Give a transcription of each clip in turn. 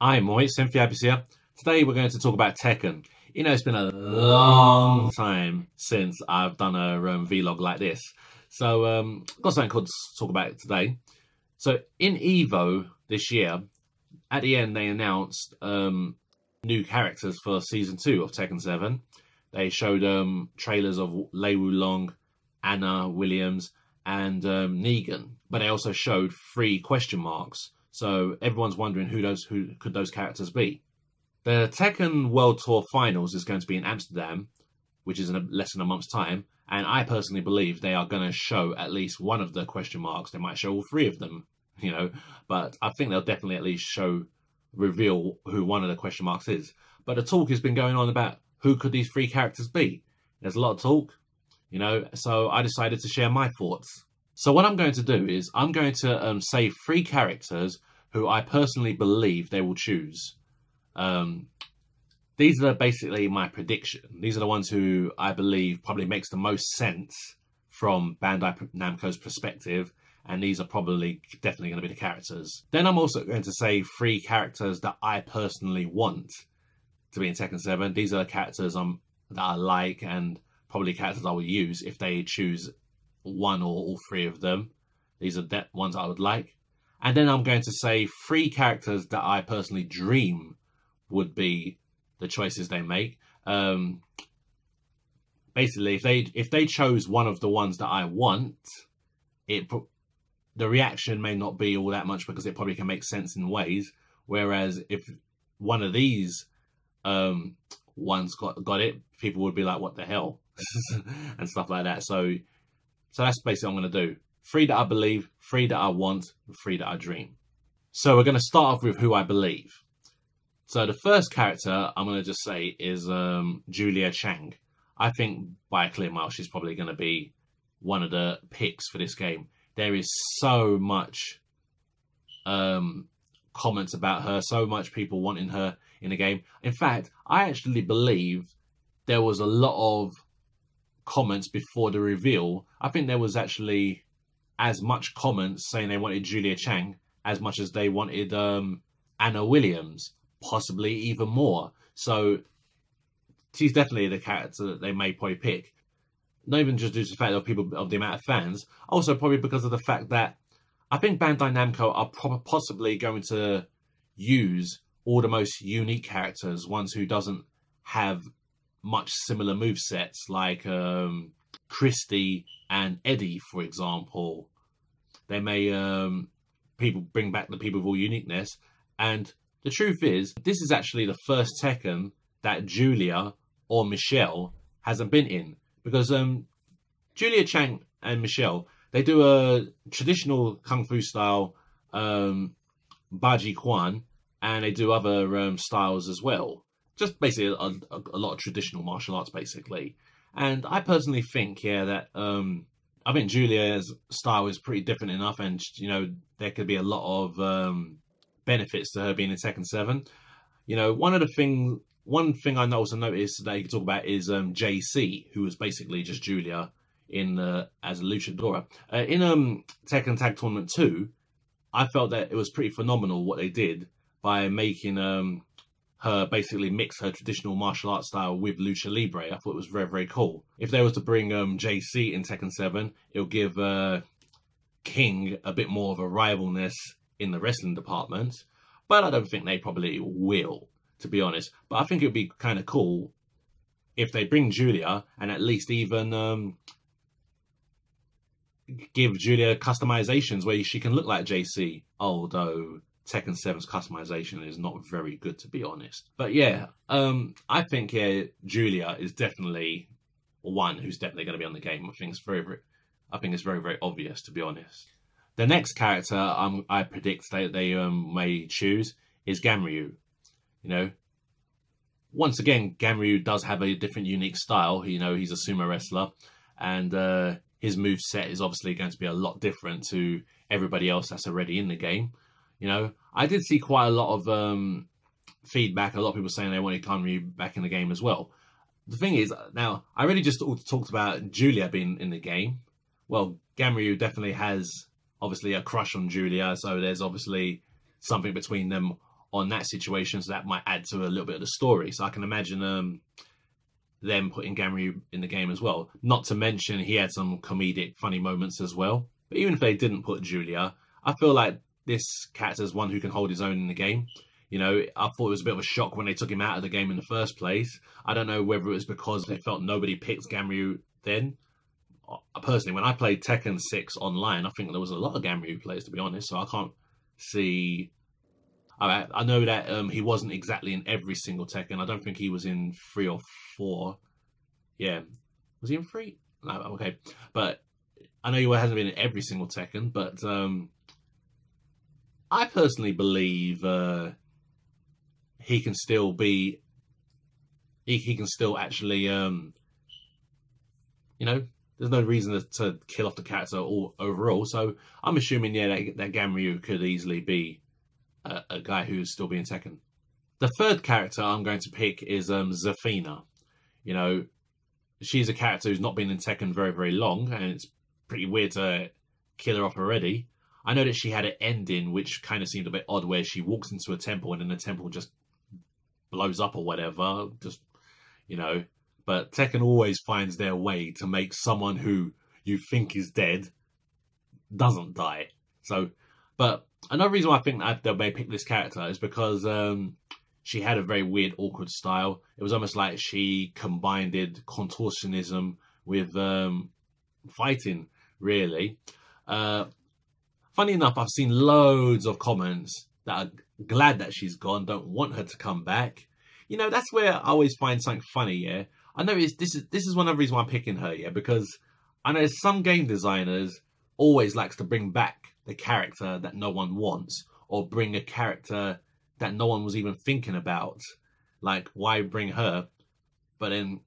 Hi, Moit, TEMPHUiBIS here. Today we're going to talk about Tekken. You know, it's been a long time since I've done a vlog like this. So, I've got something cool to talk about today. So, in EVO this year, at the end they announced new characters for Season 2 of Tekken 7. They showed trailers of Lei Wulong, Anna Williams, and Negan. But they also showed 3 question marks. So everyone's wondering who could those characters be. The Tekken World Tour Finals is going to be in Amsterdam, which is in less than a month's time. And I personally believe they are going to show at least one of the question marks. They might show all 3 of them, you know. But I think they'll definitely at least reveal who one of the question marks is. But the talk has been going on about who could these 3 characters be. There's a lot of talk, you know. So I decided to share my thoughts. So what I'm going to do is I'm going to say 3 characters who I personally believe they will choose. These are basically my prediction. These are the ones who I believe probably makes the most sense from Bandai Namco's perspective. And these are probably definitely going to be the characters. Then I'm also going to say 3 characters that I personally want to be in Tekken 7. These are the characters that I like and probably characters I will use if they choose one or all 3 of them. These are the ones I would like. And then I'm going to say 3 characters that I personally dream would be the choices they make. Basically, if they chose one of the ones that I want, the reaction may not be all that much because it probably can make sense in ways. Whereas if one of these ones got it, people would be like, "What the hell?" and stuff like that. So that's basically what I'm going to do. 3 that I believe, 3 that I want, 3 that I dream. So we're going to start off with who I believe. So the first character I'm going to just say is Julia Chang. I think by a clear mile she's probably going to be one of the picks for this game. There is so much comments about her, so much people wanting her in the game. In fact, I actually believe there was a lot of comments before the reveal. I think there was actually as much comments saying they wanted Julia Chang as much as they wanted Anna Williams, possibly even more. So she's definitely the character that they may probably pick. Not even just due to the fact of the amount of fans, also probably because of the fact that I think Bandai Namco are possibly going to use all the most unique characters, ones who doesn't have much similar movesets, like Christy and Eddie, for example. They may bring back the people with all uniqueness. And the truth is, this is actually the first Tekken that Julia or Michelle hasn't been in. Because Julia Chang and Michelle, they do a traditional Kung Fu style Baji Quan, and they do other styles as well. Just basically a lot of traditional martial arts, basically. And I personally think, yeah, that I think Julia's style is pretty different enough, and you know there could be a lot of benefits to her being in Tekken 7. You know, one thing I also noticed that you can talk about is JC, who was basically just Julia as a luchadora. In Tekken Tag Tournament 2, I felt that it was pretty phenomenal what they did by making her basically mix her traditional martial arts style with lucha libre. I thought it was very, very cool. If they was to bring JC in Tekken 7, it'll give King a bit more of a rivalness in the wrestling department. But I don't think they probably will, to be honest. But I think it would be kind of cool if they bring Julia and at least even give Julia customizations where she can look like JC, although Tekken 7's customization is not very good, to be honest. But yeah, I think Julia is definitely one who's definitely going to be on the game. I think it's very, very obvious, to be honest. The next character I predict they may choose is Gamryu. You know, once again, Gamryu does have a different, unique style. You know, he's a sumo wrestler, and his moveset is obviously going to be a lot different to everybody else that's already in the game. You know, I did see quite a lot of feedback, a lot of people saying they wanted Gamryu back in the game as well. The thing is, now, I really just talked about Julia being in the game. Well, Gamryu definitely has, obviously, a crush on Julia, so there's obviously something between them on that situation, so that might add to a little bit of the story. So I can imagine them putting Ganryu in the game as well. Not to mention he had some comedic, funny moments as well. But even if they didn't put Julia, I feel like this character is one who can hold his own in the game. You know, I thought it was a bit of a shock when they took him out of the game in the first place. I don't know whether it was because they felt nobody picked Ganryu then. Personally, when I played Tekken 6 online, I think there was a lot of Ganryu players, to be honest, so I can't see... I know that he wasn't exactly in every single Tekken. I don't think he was in 3 or 4. Yeah. Was he in 3? No, okay. But I know he hasn't been in every single Tekken, but I personally believe he can still be... He can still actually... you know, there's no reason to kill off the character overall. So I'm assuming, yeah, that Ganryu could easily be a guy who's still being Tekken. The third character I'm going to pick is Zafina. You know, she's a character who's not been in Tekken very, very long, and it's pretty weird to kill her off already. I know that she had an ending which kind of seemed a bit odd, where she walks into a temple and then the temple just blows up or whatever. Just, you know, but Tekken always finds their way to make someone who you think is dead doesn't die. So, but another reason why I think that they may pick this character is because she had a very weird, awkward style. It was almost like she combined contortionism with fighting, really. Funny enough, I've seen loads of comments that are glad that she's gone, don't want her to come back. You know, that's where I always find something funny, yeah? I know this is one of the reasons why I'm picking her, yeah? Because I know some game designers always likes to bring back the character that no one wants, or bring a character that no one was even thinking about. Like, why bring her, but then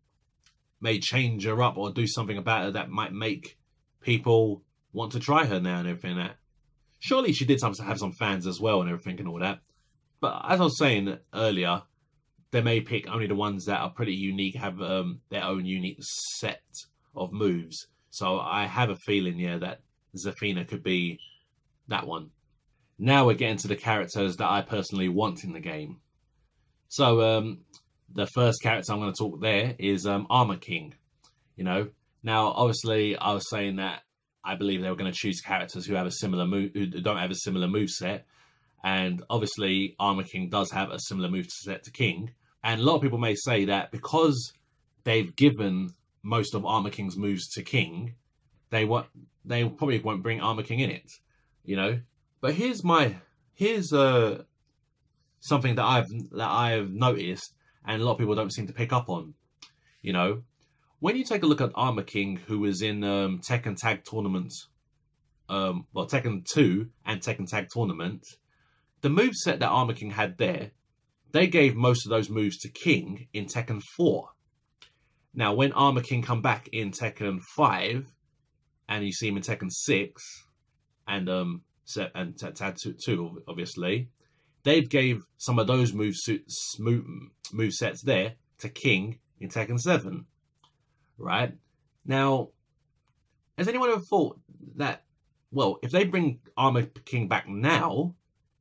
may change her up or do something about her that might make people want to try her now and everything like that. Surely she did have some fans as well and everything and all that. But as I was saying earlier, they may pick only the ones that are pretty unique, have their own unique set of moves. So I have a feeling, yeah, that Zafina could be that one. Now we're getting to the characters that I personally want in the game. So the first character I'm going to talk there is Armor King. You know, now obviously I was saying that I believe they were going to choose characters who have a similar who don't have a similar move set, and obviously Armor King does have a similar move set to King. And a lot of people may say that because they've given most of Armor King's moves to King, they probably won't bring Armor King in it, you know. But here's something that I've noticed, and a lot of people don't seem to pick up on. You know, when you take a look at Armor King, who was in Tekken Tag Tournament, well, Tekken 2 and Tekken Tag Tournament, the moveset that Armor King had there, they gave most of those moves to King in Tekken 4. Now, when Armor King come back in Tekken 5, and you see him in Tekken 6, and Tag 2, obviously, they've gave some of those movesets there to King in Tekken 7. Right? Now, has anyone ever thought that, well, if they bring Armor King back now,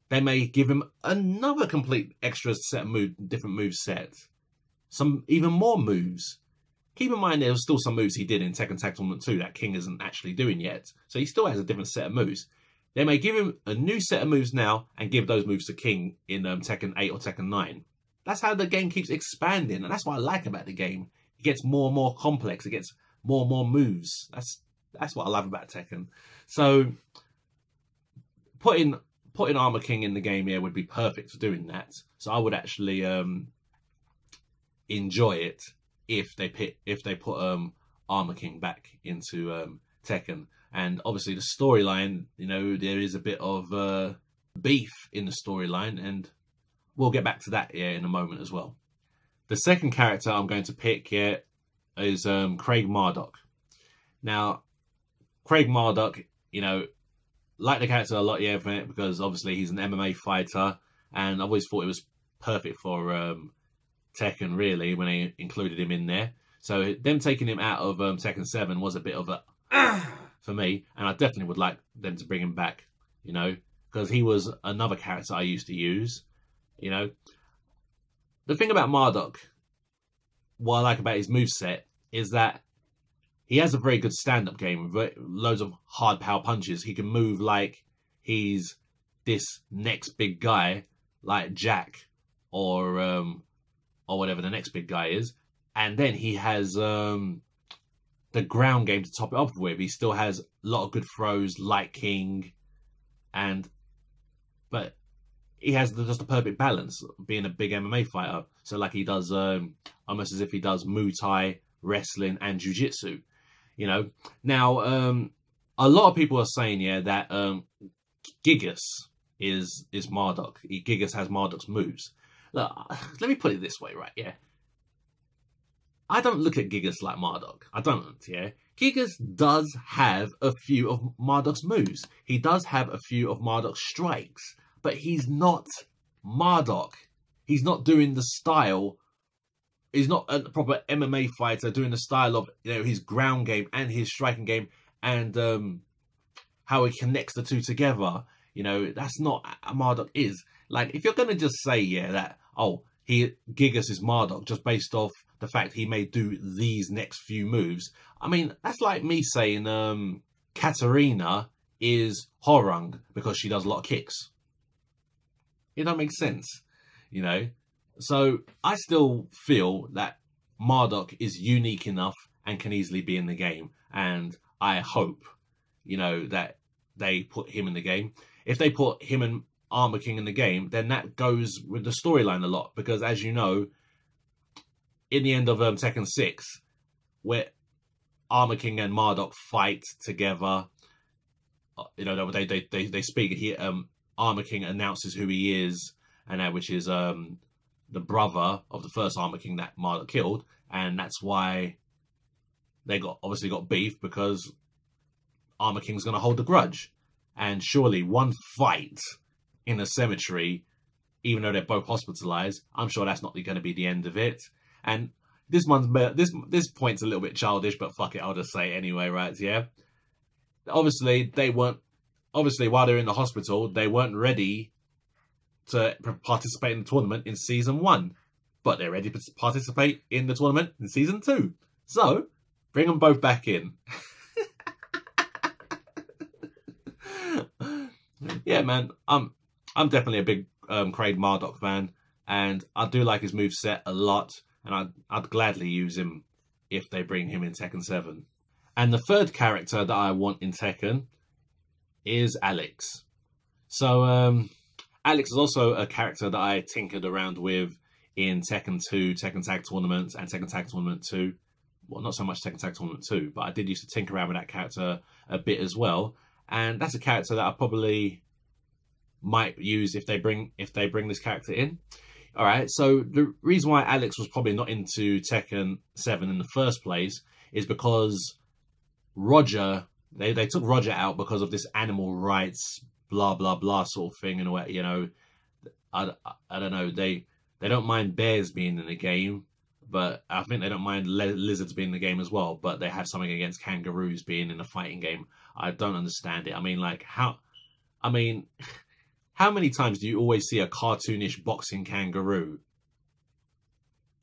they may give him another complete extra set of different move sets. Some even more moves. Keep in mind there was still some moves he did in Tekken Tag Tournament 2 that King isn't actually doing yet. So he still has a different set of moves. They may give him a new set of moves now and give those moves to King in Tekken 8 or Tekken 9. That's how the game keeps expanding, and that's what I like about the game. It gets more and more complex. It gets more and more moves. That's what I love about Tekken. So putting Armor King in the game here would be perfect for doing that. So I would actually enjoy it if they put Armor King back into Tekken. And obviously the storyline, you know, there is a bit of beef in the storyline, and we'll get back to that here in a moment as well. The second character I'm going to pick here is Craig Marduk. Now, Craig Marduk, you know, like the character a lot, yeah, because obviously he's an MMA fighter, and I've always thought it was perfect for Tekken, really, when they included him in there. So them taking him out of Tekken 7 was a bit of a for me, and I definitely would like them to bring him back, you know, because he was another character I used to use You know, the thing about Marduk, what I like about his moveset, is that he has a very good stand-up game with loads of hard power punches. He can move like he's this next big guy, like Jack or whatever the next big guy is. And then he has the ground game to top it off with. He still has a lot of good throws, like King, but he has just the perfect balance, being a big MMA fighter. So like he does, almost as if he does Muay Thai, wrestling, and Jiu-Jitsu. You know, now a lot of people are saying, yeah, that Gigas is Marduk. Gigas has Marduk's moves. Look, let me put it this way, right? Yeah, I don't look at Gigas like Marduk. I don't. Yeah, Gigas does have a few of Marduk's moves. He does have a few of Marduk's strikes. But he's not Marduk. He's not doing the style. He's not a proper MMA fighter doing the style of, you know, his ground game and his striking game and how he connects the two together. You know, that's not what Marduk is. Like, if you're going to just say, yeah, that, oh, Gigas is Marduk just based off the fact he may do these next few moves. I mean, that's like me saying Katarina is Horung because she does a lot of kicks. It don't make sense, you know. So I still feel that Marduk is unique enough and can easily be in the game. And I hope, you know, that they put him in the game. If they put him and Armor King in the game, then that goes with the storyline a lot. Because as you know, in the end of Tekken 6, where Armor King and Marduk fight together, you know, they speak here. Armor King announces who he is, and which is the brother of the first Armor King that Marduk killed, and that's why they obviously got beef, because Armor King's going to hold a grudge. And surely one fight in a cemetery, even though they're both hospitalized, I'm sure that's not going to be the end of it. And this point's a little bit childish, but fuck it, I'll just say it anyway, right? Yeah. Obviously, while they're in the hospital, they weren't ready to participate in the tournament in Season 1. But they're ready to participate in the tournament in Season 2. So, bring them both back in. Yeah, man. I'm definitely a big Kraid Marduk fan. And I do like his moveset a lot. And I'd gladly use him if they bring him in Tekken 7. And the third character that I want in Tekken is Alex. So Alex is also a character that I tinkered around with in Tekken 2, Tekken Tag Tournament, and Tekken Tag Tournament 2. Well, not so much Tekken Tag Tournament 2, but I did used to tinker around with that character a bit as well. And that's a character that I probably might use if they bring this character in. All right, so the reason why Alex was probably not into Tekken 7 in the first place is because Roger, they took Roger out because of this animal rights, blah, blah, blah sort of thing. And, you know, I don't know, they don't mind bears being in the game, but I think they don't mind lizards being in the game as well. But they have something against kangaroos being in a fighting game. I don't understand it. I mean, like, how many times do you always see a cartoonish boxing kangaroo?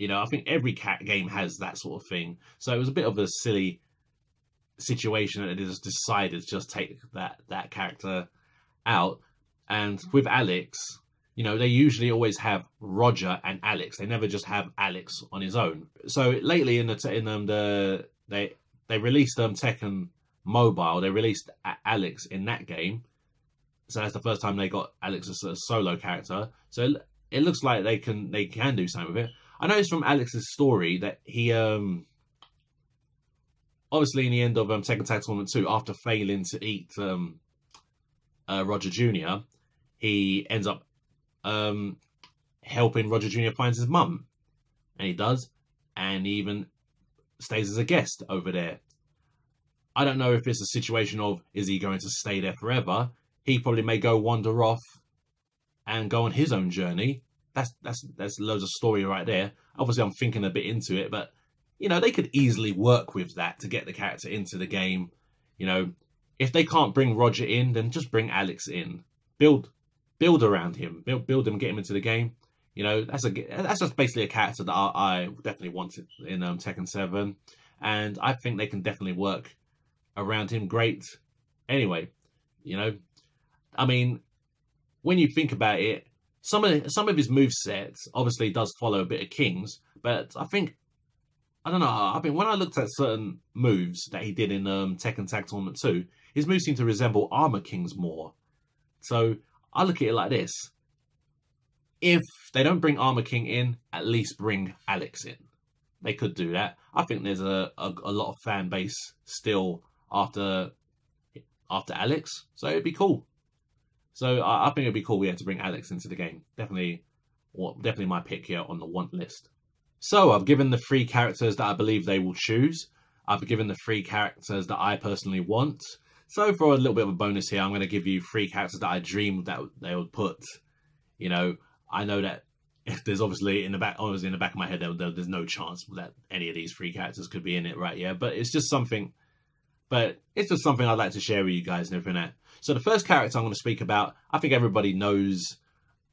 You know, I think every cat game has that sort of thing. So it was a bit of a silly situation that they just decided to just take that character out. And with Alex, you know, they usually always have Roger and Alex. They never just have Alex on his own. So lately they released Tekken Mobile. They released Alex in that game. So that's the first time they got Alex as a solo character. So it looks like they can do something with it. I noticed from Alex's story that he obviously in the end of Tekken Tag Tournament 2, after failing to eat Roger Jr., he ends up helping Roger Jr. find his mum. And he does. And he even stays as a guest over there. I don't know if it's a situation of, is he going to stay there forever? He probably may go wander off and go on his own journey. That's loads of story right there. Obviously, I'm thinking a bit into it, but, you know, they could easily work with that to get the character into the game. You know, if they can't bring Roger in, then just bring Alex in. Build around him. Build him, get him into the game. You know, that's just basically a character that I definitely wanted in Tekken 7, and I think they can definitely work around him great. Anyway, you know, I mean, when you think about it, some of his movesets obviously does follow a bit of King's, but I don't know. I think when I looked at certain moves that he did in Tekken Tag Tournament 2, his moves seem to resemble Armor King's more. So I look at it like this: if they don't bring Armor King in, at least bring Alex in. They could do that. I think there's a lot of fan base still after Alex, so it'd be cool. So I think it'd be cool, to bring Alex into the game. Definitely my pick here on the want list. So I've given the 3 characters that I believe they will choose. I've given the 3 characters that I personally want. So for a little bit of a bonus here, I'm going to give you 3 characters that I dreamed that they would put. You know, I know that if there's obviously in the back of my head, there's no chance that any of these 3 characters could be in it, right? Yeah, but it's just something. But it's just something I'd like to share with you guys and everything that. So the first character I'm going to speak about, I think everybody knows.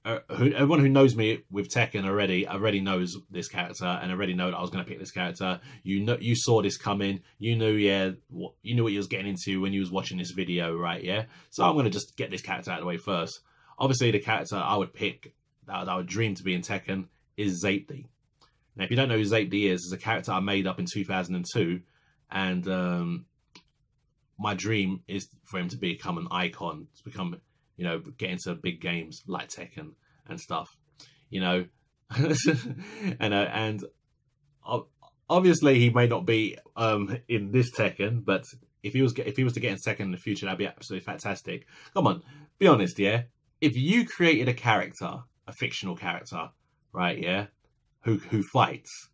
Everyone who knows me with Tekken already knows this character, and already know that I was going to pick this character. You saw this coming. You knew, you knew what you was getting into when you was watching this video, right? Yeah. So I'm going to just get this character out of the way first. Obviously, the character I would pick, that I would dream to be in Tekken, is Zapd. Now, if you don't know who Zapd is, it's a character I made up in 2002, and my dream is for him to become an icon, to become, you know, get into big games like Tekken and stuff, you know. and obviously he may not be in this Tekken, but if he was to get in Tekken in the future, that'd be absolutely fantastic. Come on, be honest, yeah. If you created a character, a fictional character, right, yeah, who fights,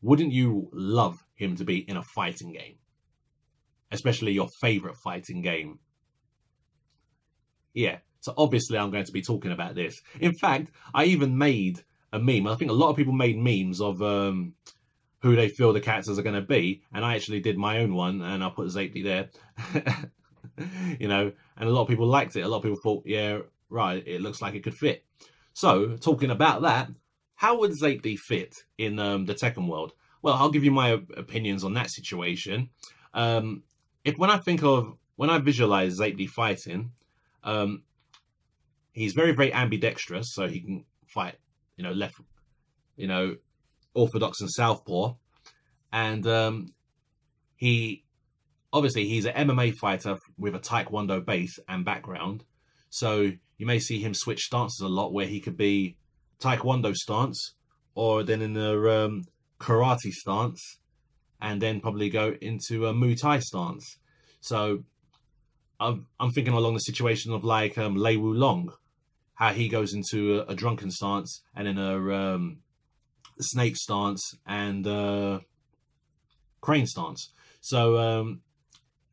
wouldn't you love him to be in a fighting game? Especially your favorite fighting game. Yeah, so obviously I'm going to be talking about this. In fact, I even made a meme. I think a lot of people made memes of who they feel the characters are going to be, and I actually did my own one, and I put Zapd there. You know, and a lot of people liked it. A lot of people thought, yeah, right, it looks like it could fit. So, talking about that, how would Zapd fit in the Tekken world? Well, I'll give you my opinions on that situation. When I visualize Zapd fighting, he's very, very ambidextrous, so he can fight, you know, left, you know, orthodox and southpaw, and he's an MMA fighter with a taekwondo base and background, so you may see him switch stances a lot, where he could be taekwondo stance, or then in the karate stance, and then probably go into a Muay Thai stance. So I'm thinking along the situation of like Lei Wulong, how he goes into a drunken stance, and then a snake stance, and crane stance. So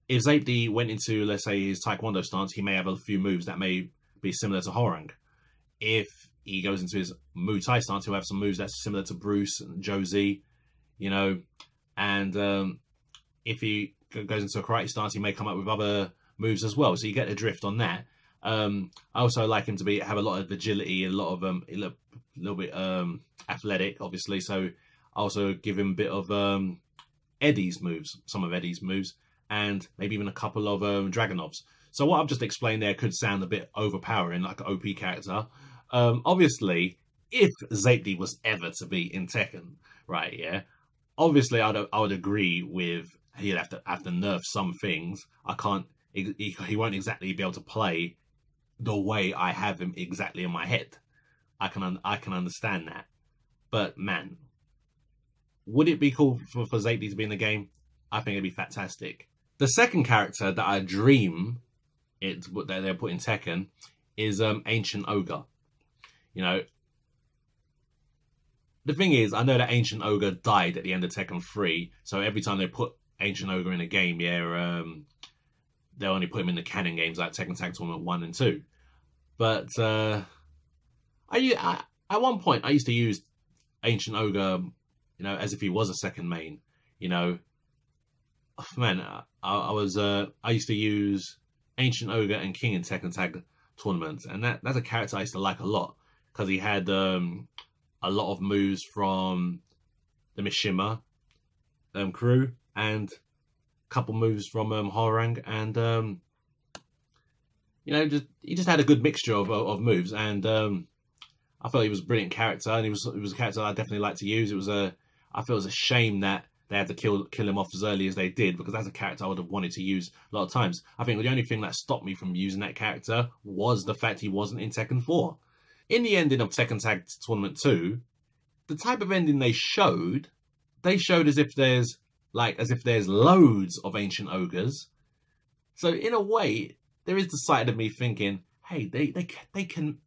if Zapd went into, let's say, his taekwondo stance, he may have a few moves that may be similar to Horang. If he goes into his Muay Thai stance, he'll have some moves that's similar to Bruce and Josie, you know. And if he goes into a karate stance, he may come up with other moves as well. So you get the drift on that. I also like him to have a lot of agility, and a lot of a little bit athletic, obviously. So I also give him a bit of Eddie's moves, some of Eddie's moves, and maybe even a couple of Dragunov's. So what I've just explained there could sound a bit overpowering, like an OP character. Obviously, if Zapd was ever to be in Tekken, right? Yeah. Obviously, I would agree with he'd have to nerf some things. He won't exactly be able to play the way I have him exactly in my head. I can understand that, but man, would it be cool for Zapd to be in the game? I think it'd be fantastic. The second character that I dream that they'll put in Tekken is Ancient Ogre. You know, the thing is, I know that Ancient Ogre died at the end of Tekken 3, so every time they put Ancient Ogre in a game, yeah, they'll only put him in the canon games like Tekken Tag Tournament 1 and 2. But at one point, I used to use Ancient Ogre, you know, as if he was a second main. You know, man, I used to use Ancient Ogre and King in Tekken Tag Tournaments, and that's a character I used to like a lot, because he had a lot of moves from the Mishima crew, and a couple moves from Horang, and you know, he just had a good mixture of moves, and I felt he was a brilliant character, and he was a character I definitely like to use. I feel it was a shame that they had to kill him off as early as they did, because that's a character I would have wanted to use a lot of times. I think the only thing that stopped me from using that character was the fact he wasn't in Tekken 4. In the ending of Tekken Tag Tournament 2, the type of ending they showed as if there's loads of ancient ogres. So in a way, there is the side of me thinking, hey, they can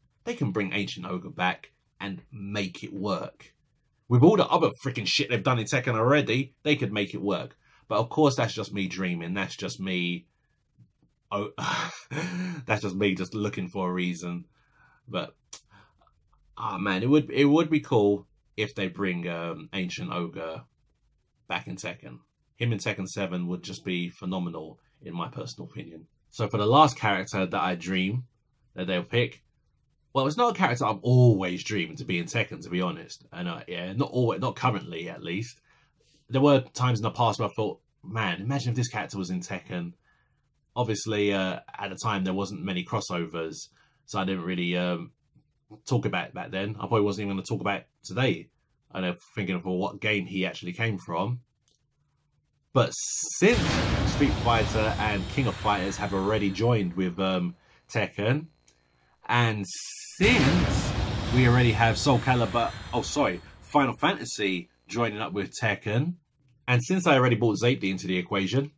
bring ancient ogre back and make it work. With all the other freaking shit they've done in Tekken already, they could make it work. But of course, that's just me dreaming. That's just me. Oh, that's just me just looking for a reason. But man, it would be cool if they bring Ancient Ogre back in Tekken. Him in Tekken 7 would just be phenomenal, in my personal opinion. So for the last character that I dream that they'll pick, well, it's not a character I've always dreamed to be in Tekken, to be honest. And yeah, not currently, at least. There were times in the past where I thought, man, imagine if this character was in Tekken. Obviously, at the time, there wasn't many crossovers, so I didn't really talk about it back then. I probably wasn't even going to talk about it today. I know, thinking of what game he actually came from. But since Street Fighter and King of Fighters have already joined with Tekken, and since we already have Final Fantasy joining up with Tekken, and since I already brought Zapdy into the equation,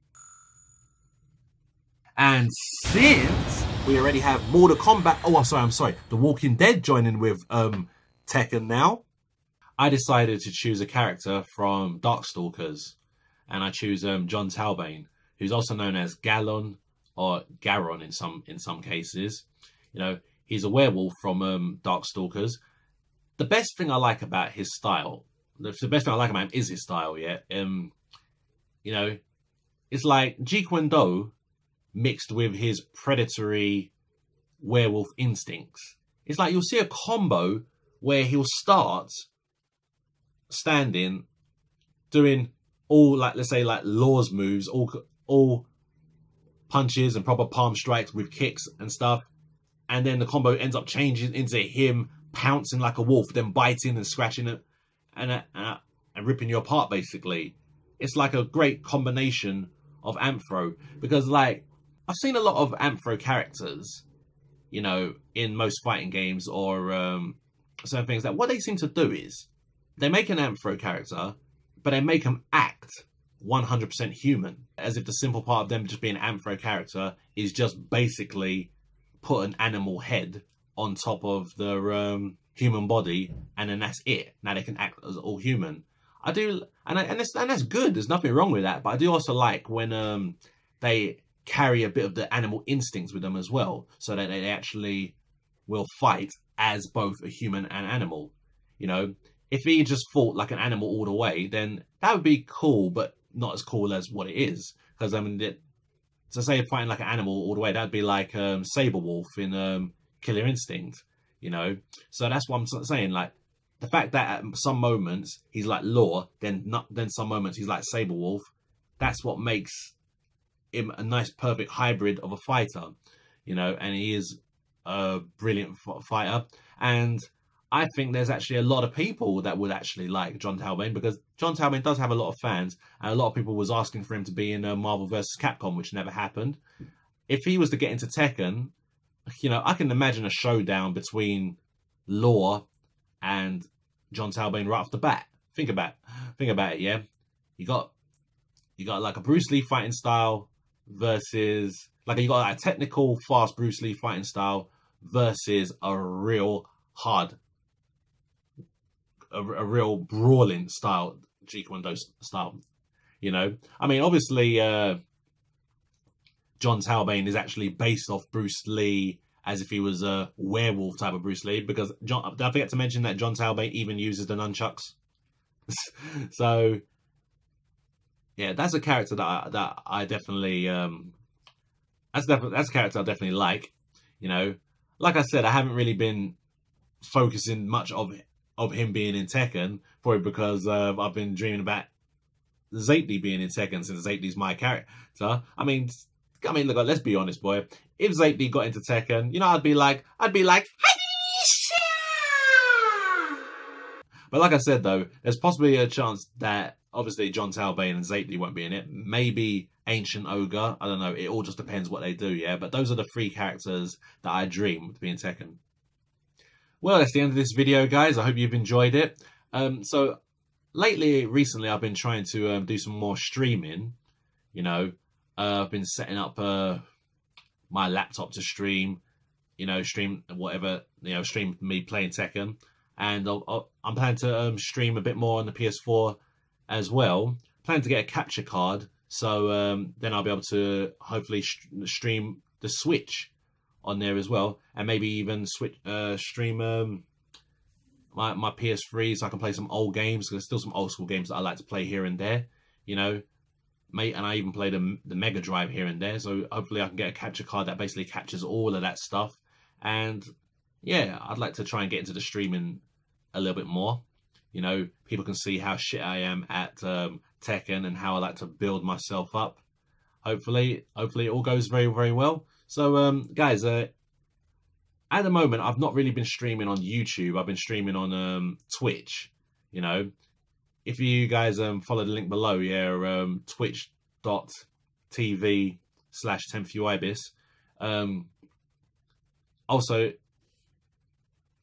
and since we already have Mortal Kombat, I'm sorry, The Walking Dead joining with Tekken now, I decided to choose a character from Darkstalkers, and I choose John Talbane, who's also known as Gallon or Garon in some cases. You know, he's a werewolf from Darkstalkers. The best thing I like about his style, the best thing I like about him is his style, yeah. You know, it's like Jeet Kune Do mixed with his predatory werewolf instincts. It's like you'll see a combo where he'll start standing, doing all, like, let's say, like Law's moves, all punches and proper palm strikes with kicks and stuff. And then the combo ends up changing into him pouncing like a wolf, then biting and scratching it and ripping you apart, basically. It's like a great combination of Amphro. Because, like, I've seen a lot of Amphro characters, you know, in most fighting games or certain things, that what they seem to do is they make an Amphro character, but they make them act 100% human. As if the simple part of them just being an Amphro character is just basically put an animal head on top of the human body, and then that's it. Now they can act as all human. I do, and that's good. There's nothing wrong with that. But I do also like when they carry a bit of the animal instincts with them as well, so that they actually will fight as both a human and animal. You know, if he just fought like an animal all the way, then that would be cool, but not as cool as what it is. Because I mean, to say fighting like an animal all the way, that'd be like Saberwolf in Killer Instinct, you know. So that's what I'm saying. Like the fact that at some moments he's like Law, then some moments he's like Saberwolf. That's what makes him a nice, perfect hybrid of a fighter, you know. And he is a brilliant fighter. And I think there's actually a lot of people that would actually like John Talbane, because John Talbane does have a lot of fans, and a lot of people was asking for him to be in Marvel vs. Capcom, which never happened. If he was to get into Tekken, you know, I can imagine a showdown between Law and John Talbane right off the bat. Think about it, yeah. You got like a Bruce Lee fighting style versus you got like a technical, fast Bruce Lee fighting style versus a real hard, a real brawling style, Jeet Kune Do style. You know, I mean, obviously, John Talbane is actually based off Bruce Lee, as if he was a werewolf type of Bruce Lee, because did I forget to mention that John Talbane even uses the nunchucks? So yeah, that's a character that I definitely that's a character I definitely like. You know, like I said, I haven't really been focusing much of him being in Tekken, probably because I've been dreaming about Zaytli being in Tekken since Zaytli's my character. I mean, look, let's be honest, boy. If Zaytli got into Tekken, you know, I'd be like, but like I said, though, there's possibly a chance that obviously John Talbane and Zaytli won't be in it. Maybe Ancient Ogre. I don't know. It all just depends what they do, yeah? But those are the 3 characters that I dream to be in Tekken. Well, that's the end of this video, guys. I hope you've enjoyed it. So, recently, I've been trying to do some more streaming. You know, I've been setting up my laptop to stream, you know, stream whatever, you know, stream me playing Tekken. And I'm planning to stream a bit more on the PS4 as well. Planning to get a capture card, so then I'll be able to hopefully stream the Switch on there as well, and maybe even stream my PS3 so I can play some old games. Because there's still some old school games that I like to play here and there, you know. And I even play the Mega Drive here and there. So hopefully I can get a capture card that basically captures all of that stuff. And yeah, I'd like to try and get into the streaming a little bit more. You know, people can see how shit I am at Tekken and how I like to build myself up. Hopefully it all goes very, very well. So, guys, at the moment, I've not really been streaming on YouTube. I've been streaming on Twitch, you know. If you guys follow the link below, yeah, twitch.tv/TEMPHUiBIS.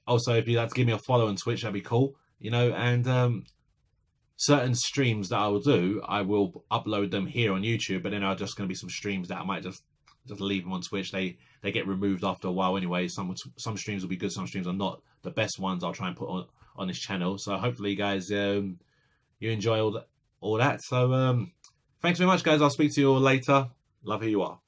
Also, if you'd like to give me a follow on Twitch, that'd be cool, you know. And certain streams that I will do, I will upload them here on YouTube, but then there are just going to be some streams that I might just leave them on Twitch. They get removed after a while anyway. Some streams will be good, some streams are not. The best ones I'll try and put on this channel. So hopefully, guys, you enjoy all that. So thanks very much, guys. I'll speak to you all later. Love who you are.